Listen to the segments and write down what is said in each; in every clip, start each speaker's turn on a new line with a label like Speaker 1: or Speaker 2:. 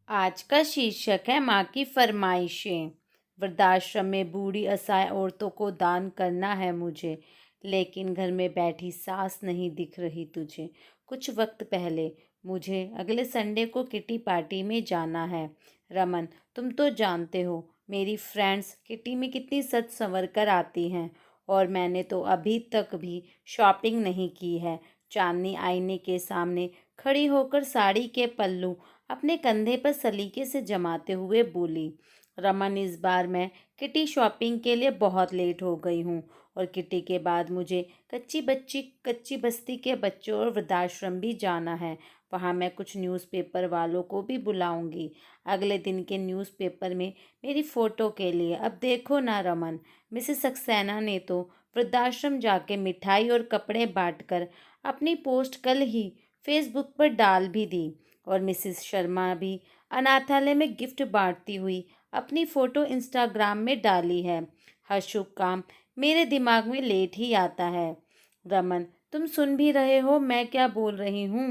Speaker 1: आज का शीर्षक है माँ की फरमाइशें। वृद्धाश्रम में बूढ़ी असहाय औरतों को दान करना है मुझे, लेकिन घर में बैठी सास नहीं दिख रही तुझे। कुछ वक्त पहले मुझे अगले संडे को किटी पार्टी में जाना है। रमन, तुम तो जानते हो मेरी फ्रेंड्स किटी में कितनी सज संवर कर आती हैं, और मैंने तो अभी तक भी शॉपिंग नहीं की है। चांदनी आईने के सामने खड़ी होकर साड़ी के पल्लू अपने कंधे पर सलीके से जमाते हुए बोली, रमन, इस बार मैं किटी शॉपिंग के लिए बहुत लेट हो गई हूँ, और किटी के बाद मुझे कच्ची बस्ती के बच्चों और वृद्धाश्रम भी जाना है। वहाँ मैं कुछ न्यूज़पेपर वालों को भी बुलाऊंगी अगले दिन के न्यूज़पेपर में मेरी फ़ोटो के लिए। अब देखो ना रमन, मिसेस सक्सेना ने तो वृद्धाश्रम जाके मिठाई और कपड़े बांटकर अपनी पोस्ट कल ही फेसबुक पर डाल भी दी, और मिसेस शर्मा भी अनाथालय में गिफ्ट बांटती हुई अपनी फ़ोटो इंस्टाग्राम में डाली है। हर शुभ काम मेरे दिमाग में लेट ही आता है। रमन, तुम सुन भी रहे हो मैं क्या बोल रही हूँ?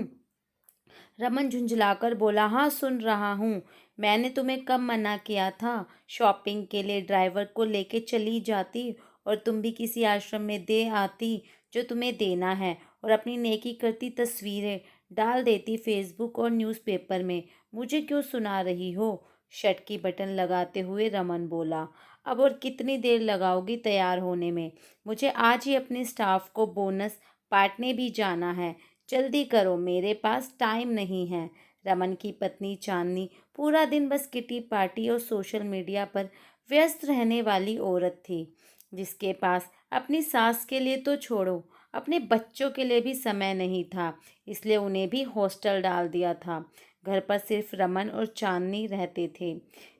Speaker 1: रमन झुंझलाकर बोला, हाँ सुन रहा हूँ। मैंने तुम्हें कब मना किया था? शॉपिंग के लिए ड्राइवर को लेके चली जाती और तुम भी किसी आश्रम में दे आती जो तुम्हें देना है, और अपनी नेकी करती तस्वीरें डाल देती फेसबुक और न्यूज़पेपर में। मुझे क्यों सुना रही हो? शर्ट की बटन लगाते हुए रमन बोला, अब और कितनी देर लगाओगी तैयार होने में? मुझे आज ही अपने स्टाफ को बोनस बांटने भी जाना है। जल्दी करो, मेरे पास टाइम नहीं है। रमन की पत्नी चांदनी पूरा दिन बस किटी पार्टी और सोशल मीडिया पर व्यस्त रहने वाली औरत थी, जिसके पास अपनी सास के लिए तो छोड़ो, अपने बच्चों के लिए भी समय नहीं था। इसलिए उन्हें भी हॉस्टल डाल दिया था। घर पर सिर्फ रमन और चांदनी रहते थे।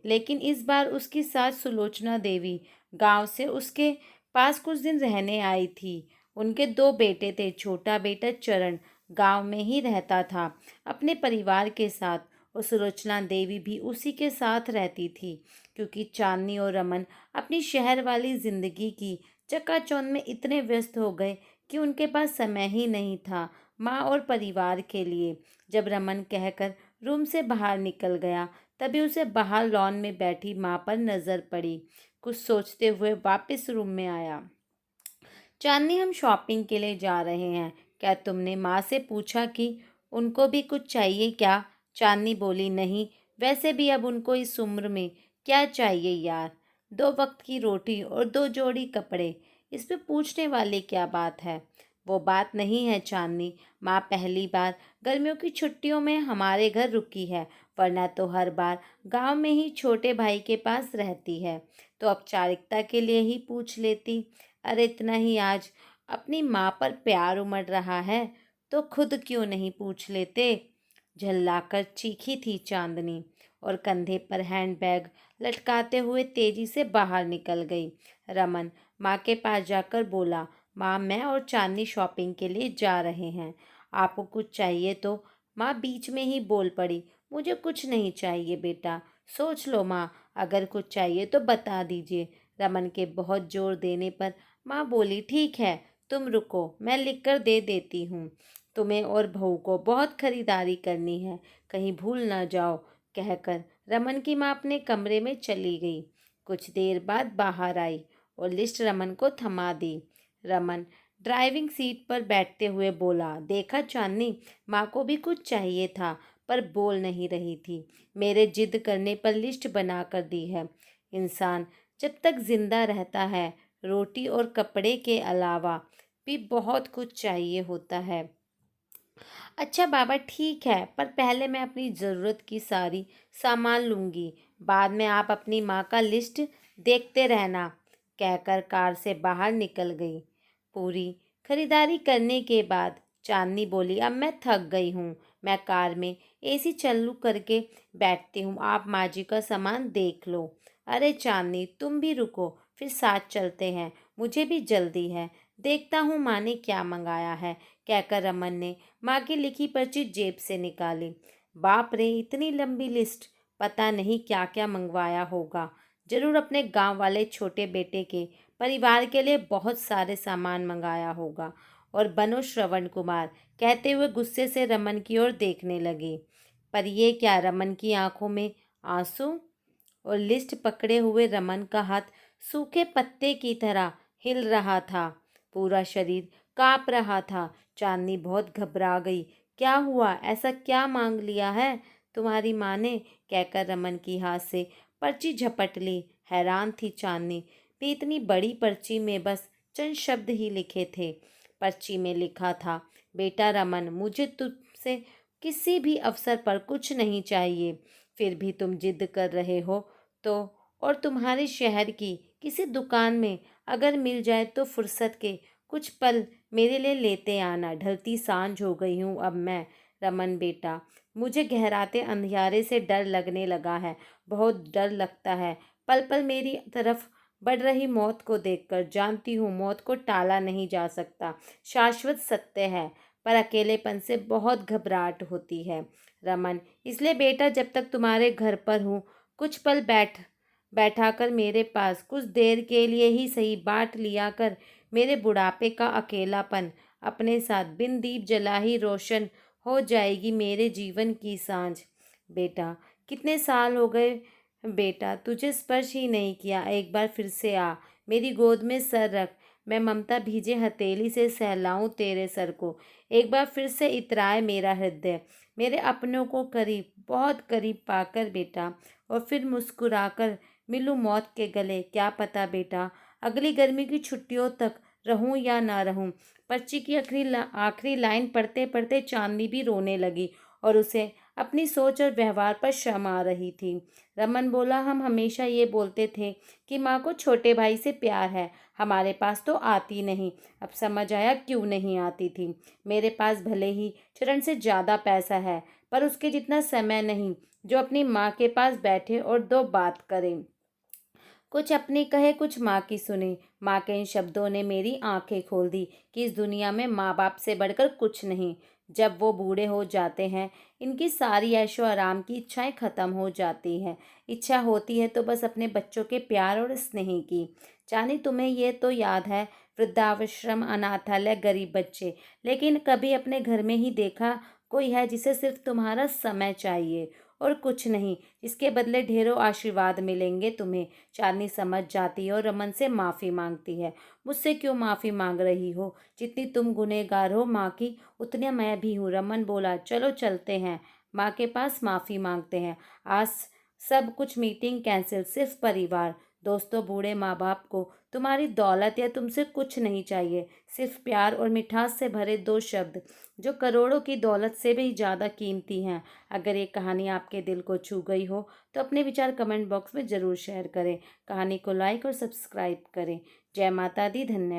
Speaker 1: लेकिन इस बार उसकी सास सुलोचना देवी गांव से उसके पास कुछ दिन रहने आई थी। उनके दो बेटे थे। छोटा बेटा चरण गांव में ही रहता था अपने परिवार के साथ, और सुलोचना देवी भी उसी के साथ रहती थी, क्योंकि चांदनी और रमन अपनी शहर वाली जिंदगी की चकाचौंध में इतने व्यस्त हो गए कि उनके पास समय ही नहीं था माँ और परिवार के लिए। जब रमन कहकर रूम से बाहर निकल गया, तभी उसे बाहर लॉन में बैठी माँ पर नजर पड़ी। कुछ सोचते हुए वापस रूम में आया। चांदनी, हम शॉपिंग के लिए जा रहे हैं, क्या तुमने माँ से पूछा कि उनको भी कुछ चाहिए क्या? चांदनी बोली, नहीं, वैसे भी अब उनको इस उम्र में क्या चाहिए यार, 2 वक्त की रोटी और 2 जोड़ी कपड़े, इसमें पूछने वाली क्या बात है? वो बात नहीं है चांदनी, माँ पहली बार गर्मियों की छुट्टियों में हमारे घर रुकी है, वरना तो हर बार गांव में ही छोटे भाई के पास रहती है। तो औपचारिकता के लिए ही पूछ लेती। अरे इतना ही आज अपनी माँ पर प्यार उमड़ रहा है तो खुद क्यों नहीं पूछ लेते? झल्लाकर चीखी थी चांदनी, और कंधे पर हैंडबैग लटकाते हुए तेजी से बाहर निकल गई। रमन माँ के पास जाकर बोला, माँ, मैं और चांदनी शॉपिंग के लिए जा रहे हैं, आपको कुछ चाहिए तो? माँ बीच में ही बोल पड़ी, मुझे कुछ नहीं चाहिए बेटा, सोच लो माँ, अगर कुछ चाहिए तो बता दीजिए। रमन के बहुत जोर देने पर माँ बोली, ठीक है, तुम रुको, मैं लिख कर दे देती हूँ। तुम्हें और बहू को बहुत खरीदारी करनी है, कहीं भूल ना जाओ। कहकर रमन की माँ अपने कमरे में चली गई। कुछ देर बाद बाहर आई और लिस्ट रमन को थमा दी। रमन ड्राइविंग सीट पर बैठते हुए बोला, देखा चांदनी, माँ को भी कुछ चाहिए था पर बोल नहीं रही थी। मेरे जिद करने पर लिस्ट बना कर दी है। इंसान जब तक जिंदा रहता है, रोटी और कपड़े के अलावा भी बहुत कुछ चाहिए होता है। अच्छा बाबा, ठीक है, पर पहले मैं अपनी ज़रूरत की सारी सामान लूँगी, बाद में आप अपनी माँ का लिस्ट देखते रहना। कहकर कार से बाहर निकल गई। पूरी खरीदारी करने के बाद चांदनी बोली, अब मैं थक गई हूँ, मैं कार में एसी चालू करके बैठती हूँ, आप माँ जी का सामान देख लो। अरे चांदनी, तुम भी रुको, फिर साथ चलते हैं, मुझे भी जल्दी है, देखता हूँ माँ ने क्या मंगाया है। कहकर रमन ने माँ की लिखी पर्ची जेब से निकाली। बाप रे, इतनी लंबी लिस्ट, पता नहीं क्या क्या मंगवाया होगा। जरूर अपने गांव वाले छोटे बेटे के परिवार के लिए बहुत सारे सामान मंगाया होगा। और बनो श्रवण कुमार, कहते हुए गुस्से से रमन की ओर देखने लगी। पर ये क्या? रमन की आंखों में आंसू और लिस्ट पकड़े हुए रमन का हाथ सूखे पत्ते की तरह हिल रहा था। पूरा शरीर कांप रहा था। चांदनी बहुत घबरा गई। क्या हुआ? ऐसा क्या मांग लिया है तुम्हारी माँ ने? कहकर रमन की हाथ से पर्ची झपट ली। हैरान थी चांदनी भी, इतनी बड़ी पर्ची में बस चंद शब्द ही लिखे थे। पर्ची में लिखा था, बेटा रमन, मुझे तुझसे किसी भी अवसर पर कुछ नहीं चाहिए, फिर भी तुम जिद कर रहे हो तो, और तुम्हारे शहर की किसी दुकान में अगर मिल जाए तो फुर्सत के कुछ पल मेरे लिए लेते आना। ढलती सांझ हो गई हूँ अब मैं। रमन बेटा, मुझे गहराते अंधियारे से डर लगने लगा है, बहुत डर लगता है। पल पल मेरी तरफ बढ़ रही मौत को देखकर। जानती हूँ मौत को टाला नहीं जा सकता, शाश्वत सत्य है, पर अकेलेपन से बहुत घबराहट होती है रमन। इसलिए बेटा, जब तक तुम्हारे घर पर हूँ, कुछ पल बैठा कर मेरे पास, कुछ देर के लिए ही सही, बांट लिया कर मेरे बुढ़ापे का अकेलापन अपने साथ। बिन दीप जला ही रोशन हो जाएगी मेरे जीवन की सांझ। बेटा, कितने साल हो गए बेटा तुझे स्पर्श ही नहीं किया। एक बार फिर से आ, मेरी गोद में सर रख, मैं ममता भीजे हथेली से सहलाऊं तेरे सर को। एक बार फिर से इतराए मेरा हृदय, मेरे अपनों को करीब, बहुत करीब पाकर बेटा, और फिर मुस्कुराकर मिलूं मौत के गले। क्या पता बेटा, अगली गर्मी की छुट्टियों तक रहूं या ना रहूं। पर्ची की आखिरी लाइन पढ़ते पढ़ते चांदनी भी रोने लगी और उसे अपनी सोच और व्यवहार पर शर्म आ रही थी। रमन बोला, हम हमेशा ये बोलते थे कि माँ को छोटे भाई से प्यार है, हमारे पास तो आती नहीं। अब समझ आया क्यों नहीं आती थी। मेरे पास भले ही चरण से ज़्यादा पैसा है, पर उसके जितना समय नहीं जो अपनी माँ के पास बैठे और दो बात करें, कुछ अपनी कहे कुछ माँ की सुने। माँ के इन शब्दों ने मेरी आंखें खोल दी कि इस दुनिया में माँ बाप से बढ़कर कुछ नहीं। जब वो बूढ़े हो जाते हैं, इनकी सारी ऐशो आराम की इच्छाएं खत्म हो जाती हैं। इच्छा होती है तो बस अपने बच्चों के प्यार और स्नेह की। जानी तुम्हें ये तो याद है, वृद्धाश्रम, अनाथालय, गरीब बच्चे, लेकिन कभी अपने घर में ही देखा कोई है जिसे सिर्फ तुम्हारा समय चाहिए और कुछ नहीं, जिसके बदले ढेरों आशीर्वाद मिलेंगे तुम्हें। चांदनी समझ जाती है और रमन से माफ़ी मांगती है। मुझसे क्यों माफ़ी मांग रही हो? जितनी तुम गुनहगार हो माँ की, उतनी मैं भी हूँ। रमन बोला, चलो चलते हैं माँ के पास, माफ़ी मांगते हैं। आज सब कुछ, मीटिंग कैंसिल, सिर्फ परिवार, दोस्तों, बूढ़े माँ बाप को तुम्हारी दौलत या तुमसे कुछ नहीं चाहिए, सिर्फ प्यार और मिठास से भरे दो शब्द जो करोड़ों की दौलत से भी ज़्यादा कीमती हैं। अगर ये कहानी आपके दिल को छू गई हो तो अपने विचार कमेंट बॉक्स में ज़रूर शेयर करें। कहानी को लाइक और सब्सक्राइब करें। जय माता दी। धन्यवाद।